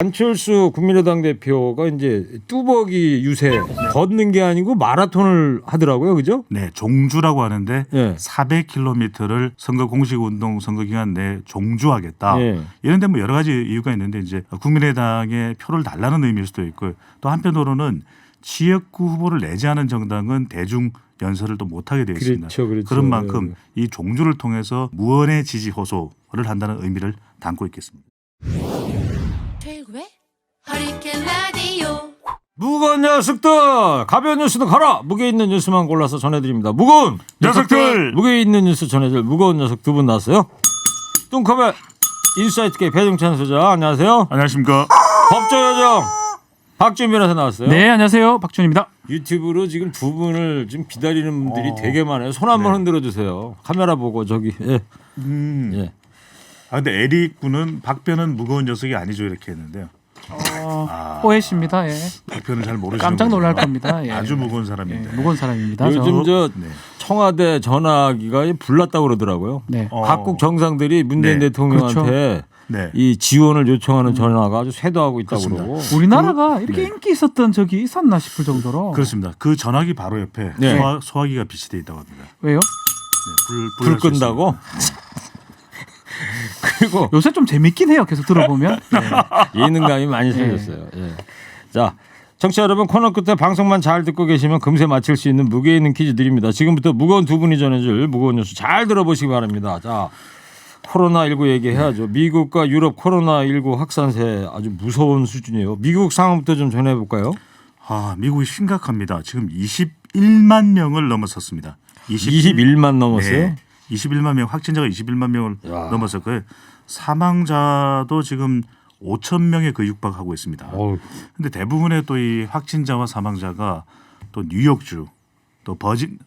안철수 국민의당 대표가 이제 뚜벅이 유세 걷는 게 아니고 마라톤을 하더라고요, 그죠? 네, 종주라고 하는데 네. 400km를 선거 공식 운동 선거 기간 내에 종주하겠다. 네. 이런데 뭐 여러 가지 이유가 있는데 이제 국민의당에 표를 달라는 의미일 수도 있고 또 한편으로는 지역구 후보를 내지 않은 정당은 대중 연설을 또 못하게 되어 있습니다. 그렇죠. 그런 만큼 이 종주를 통해서 무언의 지지 호소를 한다는 의미를 담고 있겠습니다. 최고의 허리케인 라디오. 무거운 녀석들 가벼운 뉴스도 가라. 무게 있는 뉴스만 골라서 전해드립니다. 무거운 녀석들! 무게 있는 뉴스 전해줄 무거운 녀석 두 분 나왔어요. 뚱커벨 인사이트계 배종찬 소장 안녕하세요. 안녕하십니까. 법조요정 박준 변호사 나왔어요. 네, 안녕하세요. 박준입니다. 유튜브로 지금 두 분을 지금 기다리는 분들이 되게 많아요. 손 한번 흔들어 주세요. 카메라 보고 저기. 예. 예. 아 근데 에릭 군은 박변은 무거운 녀석이 아니죠 이렇게 했는데요. 오해십니다. 예. 박변을 잘 모르시는 깜짝 놀랄 분이구나. 겁니다. 예. 아주 무거운 예, 사람인데. 무거운 사람입니다. 요즘 저 네. 청와대 전화기가 불났다고 그러더라고요. 네. 각국 정상들이 문재인 네. 대통령한테 네. 이 지원을 요청하는 전화가 아주 쇄도하고 있다고 그렇습니다. 그러고. 우리나라가 이렇게 네. 인기 있었던 적이 있었나 싶을 정도로. 그렇습니다. 그 전화기 바로 옆에 네. 소화기가 비치돼 있다고 합니다. 왜요? 네, 불 끈다고? 그리고 요새 좀 재밌긴 해요. 계속 들어보면. 예능감이 많이 생겼어요. 예. 자, 청취자 여러분 코너 끝에 방송만 잘 듣고 계시면 금세 맞힐 수 있는 무게 있는 퀴즈 드립니다. 지금부터 무거운 두 분이 전해줄 무거운 뉴스 잘 들어보시기 바랍니다. 자, 코로나19 얘기해야죠. 미국과 유럽 코로나19 확산세 아주 무서운 수준이에요. 미국 상황부터 좀 전해볼까요? 아, 미국이 심각합니다. 지금 21만 명을 넘어섰습니다. 21만 넘었어요? 네. 21만 명 확진자가 21만 명을 야. 넘었었고요. 사망자도 지금 5천 명에 거의 육박하고 있습니다. 그런데 대부분의 또 이 확진자와 사망자가 또 뉴욕주, 또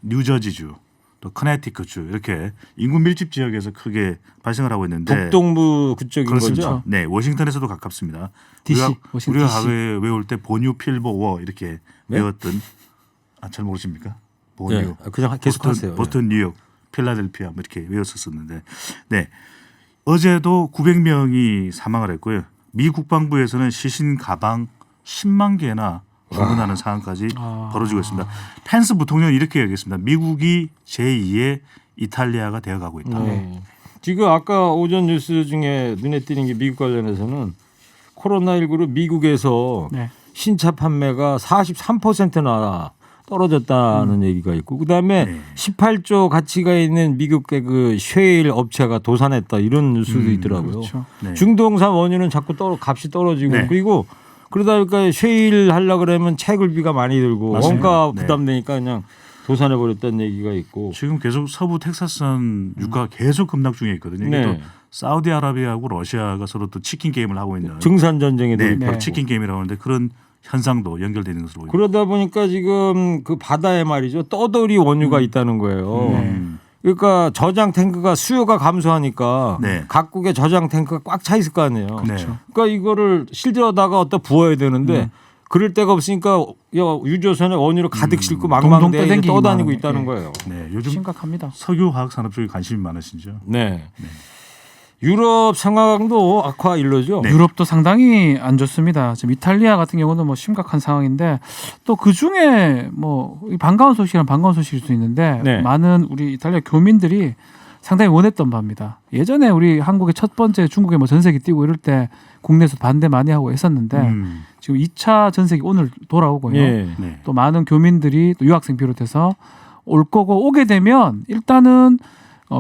뉴저지주, 또 커네티컷주 이렇게 인구 밀집 지역에서 크게 발생을 하고 있는데 북동부 그쪽인 그렇습니다. 거죠? 네, 워싱턴에서도 가깝습니다. DC, 우리가 DC. 과거에 외울 때 보뉴 필보워 이렇게 네? 외웠던 잘 모르십니까? 보뉴. 네, 그냥 계속 하세요. 보스턴, 뉴욕, 필라델피아 뭐 이렇게 외웠었는데, 네 어제도 900명이 사망을 했고요. 미 국방부에서는 시신 가방 10만 개나 방문하는 상황까지 벌어지고 있습니다. 펜스 부통령은 이렇게 얘기했습니다. 미국이 제2의 이탈리아가 되어가고 있다. 네. 지금 아까 오전 뉴스 중에 눈에 띄는 게 미국 관련해서는 코로나19로 미국에서 네. 신차 판매가 43%나 떨어졌다는 얘기가 있고 그다음에 네. 18조 가치가 있는 미국의 그 쉐일 업체가 도산했다 이런 뉴스도 있더라고요. 그렇죠. 네. 중동산 원유는 자꾸 값이 떨어지고 네. 그리고 그러다 보니까 쉐일 하려 그러면 채굴비가 많이 들고 맞습니다. 원가 네. 부담되니까 그냥 도산해 버렸다는 얘기가 있고 지금 계속 서부 텍사스산 유가가 계속 급락 중에 있거든요. 이게 네. 또 사우디아라비아하고 러시아가 서로 또 치킨 게임을 하고 있는 증산 전쟁에 네, 돌입했고 바로 치킨 게임이라고 하는데 그런 현상도 연결되는 것으로 보입니다. 그러다 보니까 지금 그 바다에 말이죠 떠돌이 원유가 있다는 거예요. 그러니까 저장 탱크가 수요가 감소하니까 네. 각국의 저장 탱크가 꽉 차 있을 거 아니에요. 네. 그러니까 이거를 실들어다가 어디다 부어야 되는데 그럴 데가 없으니까 유조선에 원유를 가득 싣고 동동 망망대해 떠댕기기만 떠다니고 하는, 있다는 예. 거예요. 네, 요즘 심각합니다. 석유화학 산업 쪽에 관심이 많으시죠? 네. 유럽 상황도 악화 일로죠. 네. 유럽도 상당히 안 좋습니다. 지금 이탈리아 같은 경우는 뭐 심각한 상황인데 또 그 중에 뭐 반가운 소식이란 반가운 소식일 수 있는데 네. 많은 우리 이탈리아 교민들이 상당히 원했던 바입니다. 예전에 우리 한국의 첫 번째 중국에 뭐 전세기 띄고 이럴 때 국내에서 반대 많이 하고 했었는데 지금 2차 전세기 오늘 돌아오고요. 예. 네. 또 많은 교민들이 또 유학생 비롯해서 올 거고 오게 되면 일단은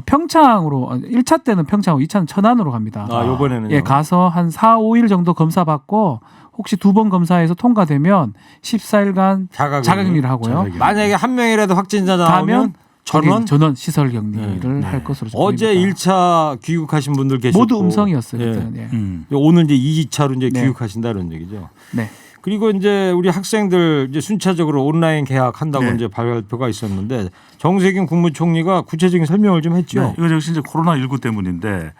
평창으로 1차 때는 평창으로 2차는 천안으로 갑니다. 아, 요번에는 예, 가서 한 4, 5일 정도 검사 받고 혹시 2번 검사해서 통과되면 14일간 자가격리를 하고요. 자가격리. 만약에 한 명이라도 확진자 나오면 가면 전원 전원 시설 격리를 네. 할 것으로 어제 보입니다. 1차 귀국하신 분들 계셨고 모두 음성이었어요. 예. 그때는. 예. 오늘 이제 2차로 이제 네. 귀국하신다는 얘기죠. 네. 그리고 이제 우리 학생들 이제 순차적으로 온라인 개학한다고 네. 이제 발표가 있었는데 정세균 국무총리가 구체적인 설명을 좀 했죠. 네, 이거 역시 이제 코로나19 때문인데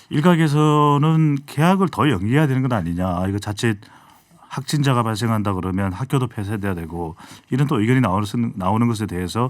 일각에서는 개학을 더 연기해야 되는 건 아니냐. 이거 자칫 확진자가 발생한다 그러면 학교도 폐쇄돼야 되고 이런 또 의견이 나오는 것에 대해서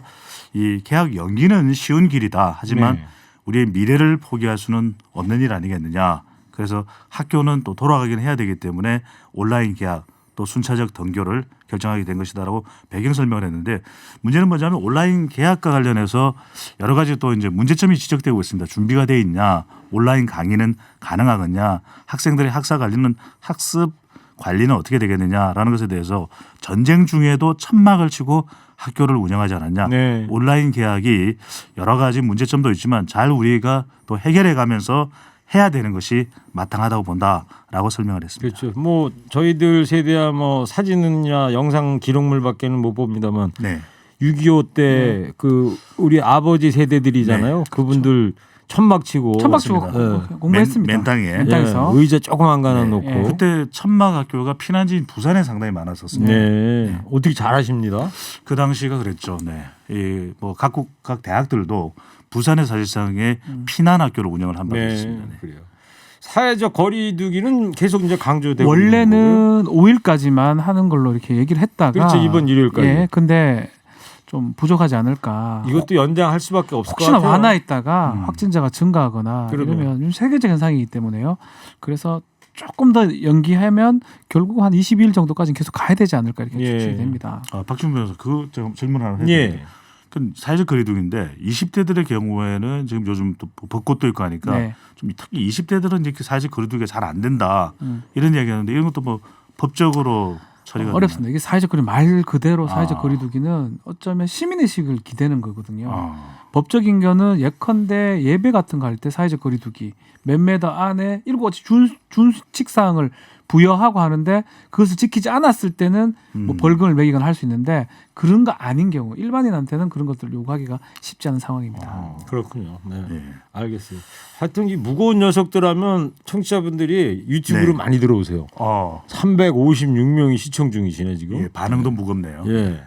이 개학 연기는 쉬운 길이다. 하지만 네. 우리의 미래를 포기할 수는 없는 일 아니겠느냐. 그래서 학교는 또 돌아가긴 해야 되기 때문에 온라인 계약 또 순차적 등교를 결정하게 된 것이다라고 배경 설명을 했는데 문제는 뭐냐면 온라인 계약과 관련해서 여러 가지 또 이제 문제점이 지적되고 있습니다. 준비가 돼 있냐, 온라인 강의는 가능하겠냐, 학생들의 학사 관리는 학습 관리는 어떻게 되겠느냐라는 것에 대해서 전쟁 중에도 천막을 치고 학교를 운영하지 않았냐. 네. 온라인 계약이 여러 가지 문제점도 있지만 잘 우리가 또 해결해 가면서 해야 되는 것이 마땅하다고 본다라고 설명을 했습니다. 그렇죠. 뭐 저희들 세대야 뭐 사진이나 영상 기록물밖에는 못 봅니다만 네. 6.25 때 그 우리 아버지 세대들이잖아요. 네, 그분들 천막 치고 천막 치고 맞습니다. 공부했습니다. 맨땅에. 맨땅에서. 의자 조그만 거 하나 네. 놓고. 예. 그때 천막 학교가 피난지인 부산에 상당히 많았었습니다. 네. 어떻게 잘하십니다. 그 당시가 그랬죠. 네. 이 뭐 각국 각 대학들도 부산에 사실상의 피난 학교를 운영을 한 바가 있습니다. 네. 그래요. 사회적 거리두기는 계속 이제 강조되고 있는 거고요. 원래는 5일까지만 하는 걸로 이렇게 얘기를 했다가 그렇죠. 이번 일요일까지. 예, 근데 좀 부족하지 않을까. 이것도 연장할 수밖에 없을 것 혹시나 같아요. 완화했다가 확진자가 증가하거나 그러면. 이러면 세계적 현상이기 때문에요. 그래서 조금 더 연기하면 결국 한 22일 정도까지는 계속 가야 되지 않을까 이렇게 예. 추측이 됩니다. 박준 변호사 그 질문 하나 해도 예. 돼요? 그 사회적 거리두기인데 20대들의 경우에는 지금 요즘 또 벚꽃도 있고 하니까 네. 좀 특히 20대들은 이렇게 사회적 거리두기가 잘 안 된다 이런 이야기하는데 이런 것도 뭐 법적으로 처리가 어렵습니다. 이게 사회적 거리 말 그대로 사회적 아. 거리두기는 어쩌면 시민의식을 기대는 거거든요. 되나요? 법적인 견은 예컨대 예배 같은 거 할 때 사회적 거리두기 몇 메터 안에 일곱 가지 준칙 사항을 부여하고 하는데 그것을 지키지 않았을 때는 뭐 벌금을 매기거나 할 수 있는데 그런 거 아닌 경우 일반인한테는 그런 것들을 요구하기가 쉽지 않은 상황입니다. 그렇군요. 네. 네. 알겠어요. 하여튼 이 무거운 녀석들 하면 청취자분들이 유튜브로 네. 많이 들어오세요. 356명이 시청 중이시네 지금. 예, 반응도 무겁네요. 예.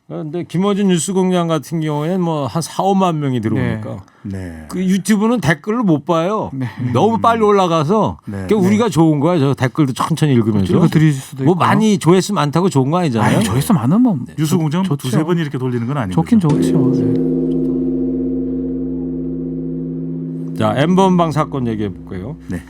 그런데 김어준 뉴스공장 같은 경우에는 뭐 한 4, 5만 명이 들어오니까 네. 그 유튜브는 댓글을 못 봐요. 네. 너무 빨리 올라가서 네. 그러니까 우리가 좋은 거야. 저 댓글도 천천히 읽으면서. 읽어 드릴 수도 뭐 있고. 많이 조회수 많다고 좋은 거 아니잖아요. 아니, 조회수 많으면 뉴스 공장 좋죠. 두세 번 이렇게 돌리는 건 아니고. 좋긴 좋죠. 네. 자, N번방 사건 얘기해 볼까요? 네.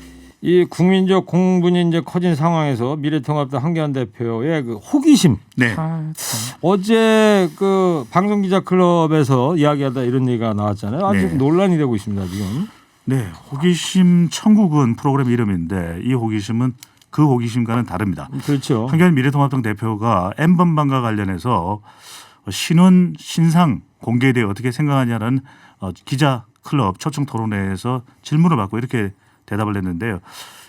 이 국민적 공분이 이제 커진 상황에서 미래통합당 한기환 대표의 그 호기심. 네. 아, 참. 어제 그 방송기자클럽에서 이야기하다 이런 얘기가 나왔잖아요. 아주 네. 논란이 되고 있습니다 지금. 네. 호기심 천국은 프로그램 이름인데 이 호기심은 그 호기심과는 다릅니다. 그렇죠. 한기환 미래통합당 대표가 N번방과 관련해서 신원 신상 공개에 대해 어떻게 생각하냐는 기자 클럽 초청 토론회에서 질문을 받고 이렇게 대답을 했는데요.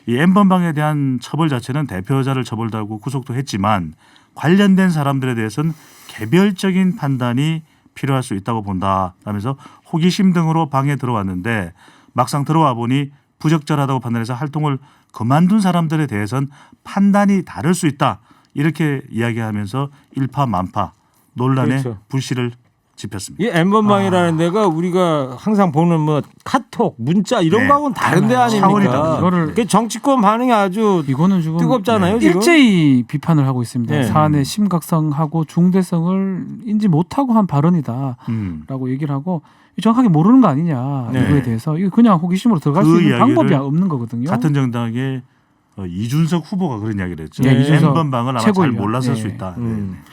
이 N번방에 대한 처벌 자체는 대표자를 처벌하고 구속도 했지만 관련된 사람들에 대해서는 개별적인 판단이 필요할 수 있다고 본다 하면서 호기심 등으로 방에 들어왔는데 막상 들어와 보니 부적절하다고 판단해서 활동을 그만둔 사람들에 대해서는 판단이 다를 수 있다. 이렇게 이야기하면서 일파만파 논란의 그렇죠. 불씨를 지폈습니다. 이 N번방이라는 데가 우리가 항상 보는 뭐 카톡, 문자 이런 네. 거하고는 다른 데 차원이 아닙니까? 다르죠. 이거를 그 정치권 반응이 아주 이거는 지금 뜨겁잖아요. 지금. 일제히 비판을 하고 있습니다. 네. 사안의 심각성하고 중대성을 인지 못하고 한 발언이다라고 얘기를 하고 정확하게 모르는 거 아니냐 네. 이거에 대해서 이거 그냥 호기심으로 들어갈 그 수 있는 방법이 이야기를 없는 거거든요. 같은 정당의 이준석 후보가 그런 이야기를 했죠. 네, 이준석 N번방을 아마 잘 최고위원. 몰랐을 네. 수 있다.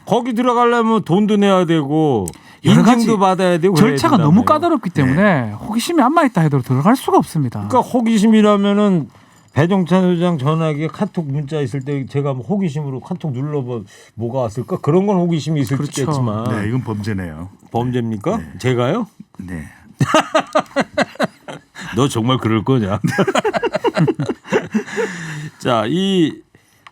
거기 들어가려면 돈도 내야 되고 여러 가지 인증도 받아야 되고 그래야 절차가 된다며요. 너무 까다롭기 때문에 호기심이 안 맞다 해도 들어갈 수가 없습니다. 그러니까 호기심이라면은 배종찬 소장 전화기에 카톡 문자 있을 때 제가 뭐 호기심으로 카톡 눌러봐 뭐가 왔을까 그런 건 호기심이 있을 수 그렇죠. 있겠지만 네, 이건 범죄네요. 범죄입니까? 네. 제가요? 네. 너 정말 그럴 거냐? 자, 이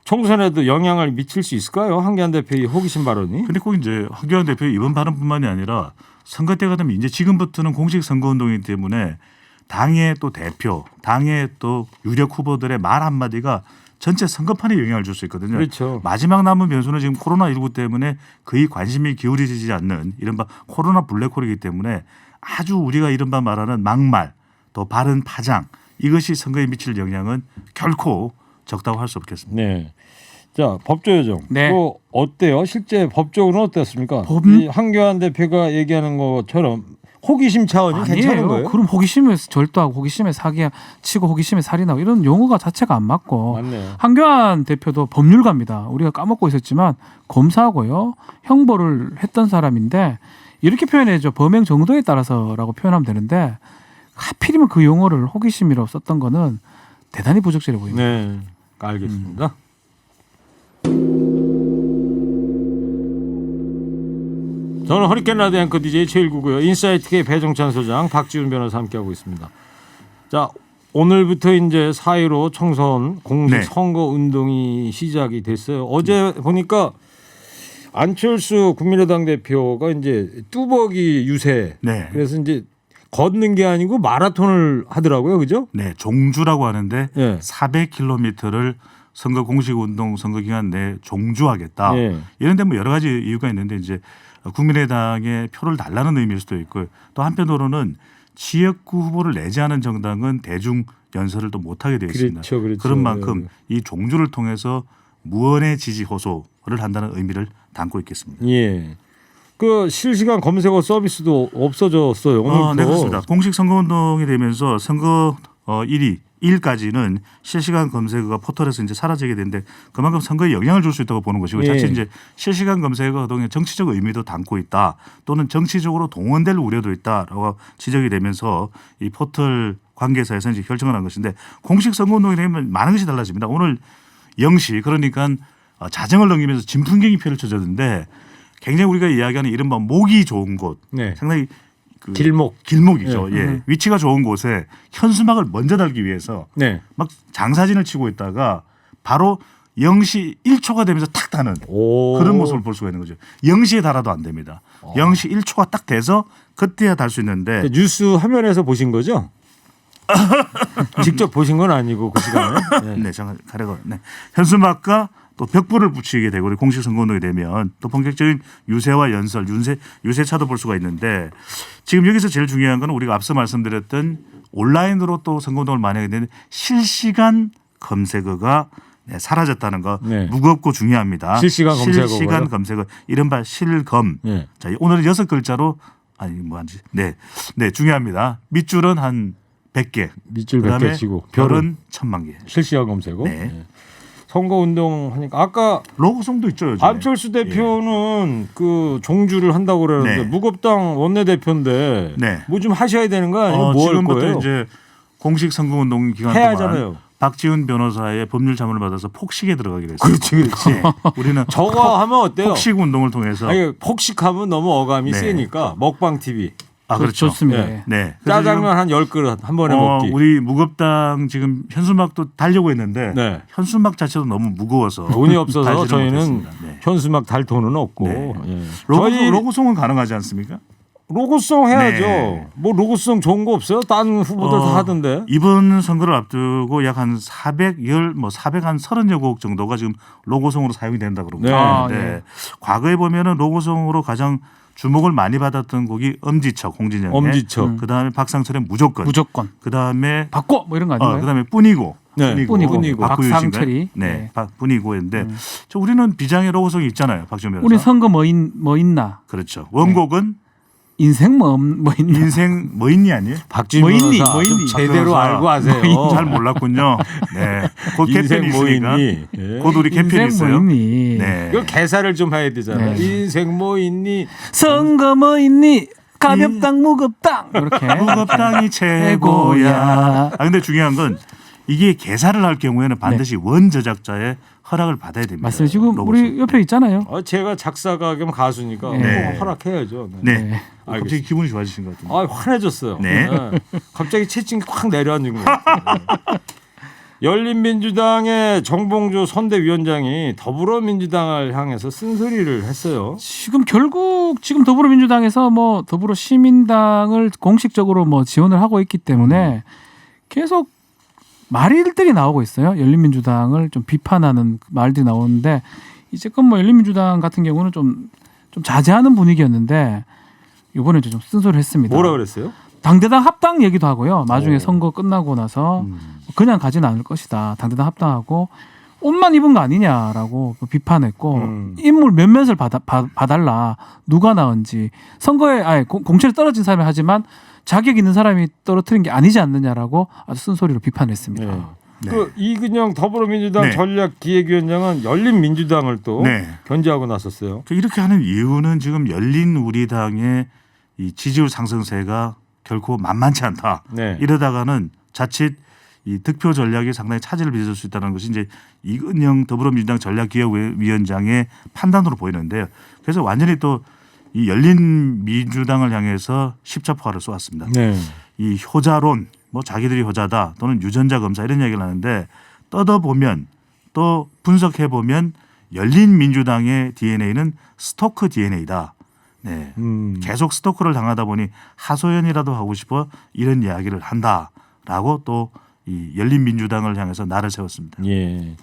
총선에도 영향을 미칠 수 있을까요? 한기환 대표의 호기심 발언이? 근데 꼭 이제 한기환 대표의 이번 발언뿐만이 아니라 선거 때가 되면 이제 지금부터는 공식 선거 운동이기 때문에 당의 또 대표, 당의 또 유력 후보들의 말 한마디가 전체 선거판에 영향을 줄 수 있거든요. 그렇죠. 마지막 남은 변수는 지금 코로나19 때문에 거의 관심이 기울이지 않는 이른바 코로나 블랙홀이기 때문에 아주 우리가 이른바 말하는 막말 또 바른 파장 이것이 선거에 미칠 영향은 결코 적다고 할 수 없겠습니다. 네. 자, 법조 요정. 네. 또 어때요? 실제 법적으로는 어땠습니까? 법- 이 한기환 대표가 얘기하는 것처럼 호기심 차원이 괜찮은 아니에요. 거예요? 그럼 호기심에 절도하고 호기심에 사기 치고 호기심에 살인하고 이런 용어가 자체가 안 맞고 맞네요. 한교안 대표도 법률가입니다. 우리가 까먹고 있었지만 검사고요. 형벌을 했던 사람인데 이렇게 표현해야죠. 범행 정도에 따라서라고 표현하면 되는데 하필이면 그 용어를 호기심이라고 썼던 거는 대단히 부적절해 보입니다. 네, 알겠습니다. 저는 허리케인 라디오 앵커 DJ 최일구고요. 인사이트K 배종찬 소장, 박지훈 변호사 함께하고 있습니다. 자, 오늘부터 이제 4.15 총선 공식 네. 선거 운동이 시작이 됐어요. 어제 보니까 안철수 국민의당 대표가 이제 뚜벅이 유세. 네. 그래서 이제 걷는 게 아니고 마라톤을 하더라고요, 그죠? 네, 종주라고 하는데 네. 400km를 선거 공식 운동 선거 기간 내에 종주하겠다. 네. 이런데 뭐 여러 가지 이유가 있는데 이제 국민의당에 표를 달라는 의미일 수도 있고 또 한편으로는 지역구 후보를 내지 않은 정당은 대중 연설을 또 못하게 되어 있습니다. 그렇죠, 그렇죠. 그런 만큼 네. 이 종주를 통해서 무언의 지지 호소를 한다는 의미를 담고 있겠습니다. 예. 그 실시간 검색어 서비스도 없어졌어요. 오늘부터. 네, 그렇습니다. 공식 선거운동이 되면서 선거 1일까지는 실시간 검색어가 포털에서 이제 사라지게 되는데 그만큼 선거에 영향을 줄 수 있다고 보는 것이고 예. 자칫 이제 실시간 검색어 등의 정치적 의미도 담고 있다 또는 정치적으로 동원될 우려도 있다라고 지적이 되면서 이 포털 관계사에서 이제 결정을 한 것인데 공식 선거운동이 되면 많은 것이 달라집니다. 오늘 0시 그러니까 자정을 넘기면서 진풍경이 펼쳐졌는데 굉장히 우리가 이야기하는 이른바 목이 좋은 곳 네. 상당히 그 길목이죠. 예. 위치가 좋은 곳에 현수막을 먼저 달기 위해서 네. 막 장사진을 치고 있다가 바로 0시 1초가 되면서 탁 다는 오. 그런 모습을 볼 수가 있는 거죠. 0시에 달아도 안 됩니다. 0시 1초가 딱 돼서 그때야 달 수 있는데 그 뉴스 화면에서 보신 거죠? 직접 보신 건 아니고 그 시간에. 네. 네, 잠깐 가려고. 네. 현수막과 또 벽불을 붙이게 되고 우리 공식 선거운동이 되면 또 본격적인 유세와 연설, 유세차도 볼 수가 있는데 지금 여기서 제일 중요한 건 우리가 앞서 말씀드렸던 온라인으로 또 선거운동을 많이 하게 되는 실시간 검색어가 사라졌다는 거 네. 무겁고 중요합니다. 실시간 검색어가요? 실시간 검색어 이른바 실검. 네. 자, 오늘은 6글자로 아니 뭐한지 네 중요합니다. 밑줄은 한 100개. 밑줄 그다음에 100개 치고 별은 1000만 개. 실시간 검색어. 네. 네. 선거운동 하니까 아까 로고송도 있죠. 요즘에. 안철수 대표는 그 종주를 한다고 그러는데 네. 무겁당 원내대표인데 네. 뭐 좀 하셔야 되는 거 아니면 뭐 할 지금부터 거예요? 이제 공식 선거운동 기간 해야 동안 하잖아요. 박지훈 변호사의 법률 자문을 받아서 폭식에 들어가기로 했어요. 그렇지, 그렇지. 네. 우리는 저거 하면 어때요? 폭식 운동을 통해서 아니, 폭식하면 너무 어감이 네. 세니까 먹방 TV. 그렇죠. 좋습니다. 네. 네. 그래서 짜장면 한 10그릇 한 번에 지금, 먹기. 우리 무겁당 지금 현수막도 달려고 했는데 네. 현수막 자체도 너무 무거워서 돈이 없어서 달지는 저희는 못했습니다. 네. 현수막 달 돈은 없고. 네. 예. 로고송, 로고송은 가능하지 않습니까? 로고송 해야죠. 네. 뭐 로고송 좋은 거 없어요? 다른 후보들 다 하던데. 이번 선거를 앞두고 약 한 430여 곡 정도가 지금 로고송으로 사용이 된다 그러고 네. 있는데 과거에 보면은 로고송으로 가장 주목을 많이 받았던 곡이 엄지척 홍진영의 엄지척. 그다음에 박상철의 무조건 그다음에 바꿔 뭐 이런 거 아닌가요? 그다음에 뿐이고 네. 뿐이고. 박구윤 박상철이. 씨인가요? 네. 네. 뿐이고인데 저 우리는 비장의 로고송이 있잖아요. 박지원 변호사. 우리 선거 뭐 있나? 그렇죠. 원곡은 인생 뭐 있나? 인생 뭐 있니 아니에요? 박지훈 뭐 있니? 변호사 뭐 좀 있니? 제대로 변호사. 알고 하세요. 잘 몰랐군요. 네. 곧 인생 캠페인이 뭐 있으니까. 있니? 예. 곧 우리 캠페인이 인생 있어요. 뭐 있니? 네. 이거 개사를 좀 해야 되잖아요. 네. 인생 뭐 있니? 선거 뭐 있니? 가볍당 무겁당 이렇게 무겁당이 최고야. 근데 중요한 건 이게 개사를 할 경우에는 반드시 원 제작자의 허락을 받아야 됩니다. 맞습니다. 지금 로고송. 우리 옆에 있잖아요. 제가 작사가 겸 가수니까 네. 뭐 허락해야죠. 네. 네. 갑자기 알겠습니다. 기분이 좋아지신 것 같은데. 환해졌어요. 네. 갑자기 채팅이 확 내려앉은 것 같아요. 네. 열린민주당의 정봉주 선대위원장이 더불어민주당을 향해서 쓴소리를 했어요. 지금 결국 지금 더불어민주당에서 뭐 더불어시민당을 공식적으로 뭐 지원을 하고 있기 때문에 계속 말들이 나오고 있어요. 열린민주당을 좀 비판하는 말들이 나오는데 이제껏 뭐 열린민주당 같은 경우는 좀 자제하는 분위기였는데 이번에 좀 쓴소리를 했습니다. 뭐라 그랬어요? 당대당 합당 얘기도 하고요. 나중에 오. 선거 끝나고 나서 그냥 가지는 않을 것이다. 당대당 합당하고 옷만 입은 거 아니냐라고 비판했고 인물 몇몇을 봐달라 누가 나은지 선거에 공천에 떨어진 사람이 하지만 자격 있는 사람이 떨어뜨린 게 아니지 않느냐라고 아주 쓴소리로 비판했습니다. 네. 네. 그 이근영 더불어민주당 네. 전략기획위원장은 열린민주당을 또 네. 견제하고 나섰어요. 이렇게 하는 이유는 지금 열린 우리당의 이 지지율 상승세가 결코 만만치 않다. 네. 이러다가는 자칫 이 득표 전략이 상당히 차질을 빚을 수 있다는 것이 이제 이근영 더불어민주당 전략기획위원장의 판단으로 보이는데요. 그래서 완전히 또 이 열린 민주당을 향해서 십자포화를 쏘았습니다. 네. 이 효자론, 뭐 자기들이 효자다 또는 유전자 검사 이런 얘기를 하는데 뜯어보면 또 분석해 보면 열린 민주당의 DNA는 스토크 DNA다. 네. 계속 스토크를 당하다 보니 하소연이라도 하고 싶어 이런 이야기를 한다라고 또 이 열린 민주당을 향해서 날을 세웠습니다. 예.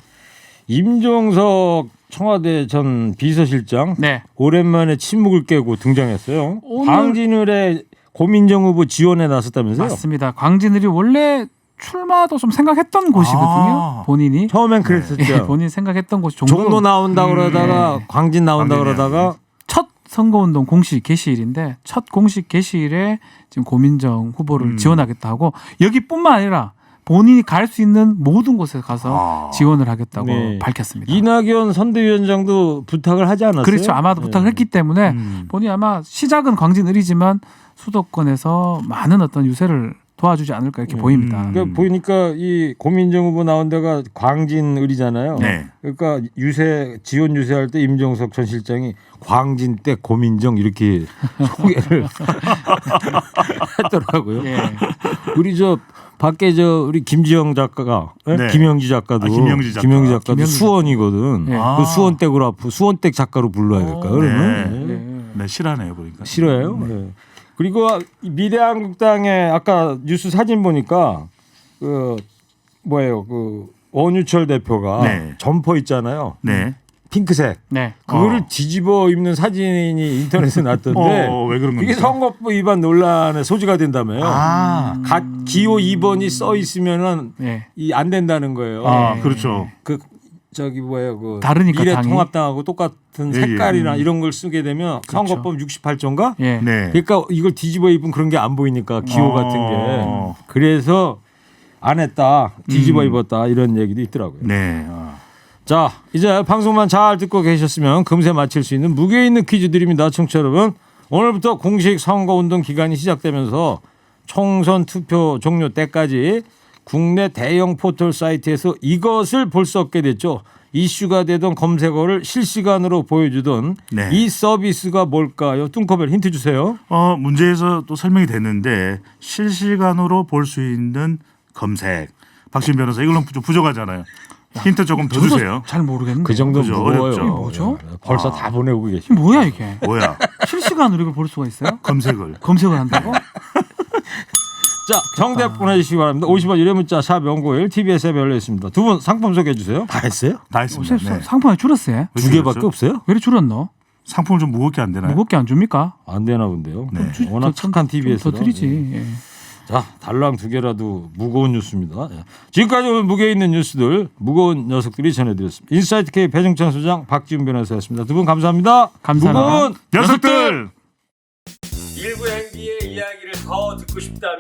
임종석 청와대 전 비서실장 네. 오랜만에 침묵을 깨고 등장했어요. 오늘- 광진을의 고민정 후보 지원에 나섰다면서요? 맞습니다. 광진을이 원래 출마도 좀 생각했던 곳이거든요. 본인이 처음엔 그랬었죠. 예, 본인 생각했던 곳이 종로 나온다 그러다가 네. 광진 나온다 광진이야. 그러다가 첫 선거운동 공식 개시일인데 첫 공식 개시일에 지금 고민정 후보를 지원하겠다 하고 여기뿐만 아니라 본인이 갈 수 있는 모든 곳에 가서 지원을 하겠다고 네. 밝혔습니다. 이낙연 선대위원장도 부탁을 하지 않았어요? 그렇죠. 아마도 부탁을 했기 때문에 본인이 아마 시작은 광진을이지만 수도권에서 많은 어떤 유세를 도와주지 않을까 이렇게 보입니다. 그러니까 보니까 이 고민정 후보 나온 데가 광진을이잖아요. 네. 그러니까 지원 유세할 때 임종석 전 실장이 광진 때 고민정 이렇게 소개를 했더라고요. 예. 우리 밖에 우리 김지영 작가가 네. 김영지 작가도 김영지 작가. 작가도 김영지 수원이거든. 예. 그 수원댁 작가로 불러야 될까? 그러면 네. 네, 실하네요 보니까. 싫어요. 네. 그리고 미래한국당의 아까 뉴스 사진 보니까 그 원유철 대표가 네. 점퍼 있잖아요. 네. 핑크색. 네. 그거를 뒤집어 입는 사진이 인터넷에 났던데 왜 그런 이게 겁니까? 선거법 위반 논란의 소지가 된다며요. 기호 2번이 써 있으면은 네. 안 된다는 거예요. 그렇죠. 다르니까 당이. 미래통합당하고 똑같은 예, 색깔이나 이런 걸 쓰게 되면 선거법 68조인가? 예. 네. 그러니까 이걸 뒤집어 입은 그런 게 안 보이니까 기호 같은 게 그래서 안 했다 뒤집어 입었다 이런 얘기도 있더라고요. 네. 자 이제 방송만 잘 듣고 계셨으면 금세 맞힐 수 있는 무게 있는 퀴즈 드립니다. 청취자 여러분 오늘부터 공식 선거운동 기간이 시작되면서 총선 투표 종료 때까지 국내 대형 포털 사이트에서 이것을 볼 수 없게 됐죠. 이슈가 되던 검색어를 실시간으로 보여주던 네. 이 서비스가 뭘까요? 뚱커벨 힌트 주세요. 문제에서 또 설명이 됐는데 실시간으로 볼 수 있는 검색. 박신 변호사 이걸로 좀 부족하잖아요. 힌트 조금 더 주세요. 잘 모르겠는데. 그 정도는 그죠, 무거워요. 어렵죠. 뭐죠? 네, 벌써 다 보내고 계시고. 이게 뭐야 이게? 뭐야? 실시간으로 이걸 볼 수가 있어요? 검색을. 검색을 한다고? 자, 정답 보내주시기 바랍니다. 50원 유료 문자 샵 연구일 TBS 앱에 열려있습니다. 두 분 상품 소개해 주세요. 다 했어요? 다 했습니다. 네. 상품이 줄었어요. 두 개밖에 없어요? 왜 이렇게 줄었노? 상품을 좀 무겁게 안 되나요? 무겁게 안 줍니까? 안 되나 본데요. 네. 워낙 착한 TBS라. 더 드리지. 예. 자, 달랑 두 개라도 무거운 뉴스입니다. 예. 지금까지 오늘 무게 있는 뉴스들 무거운 녀석들이 전해드렸습니다. 인사이트 K 배정찬 소장 박지훈 변호사였습니다. 두 분 감사합니다. 감사합니다. 무거운 녀석들! 일부 행기의 이야기를 더 듣고 싶다면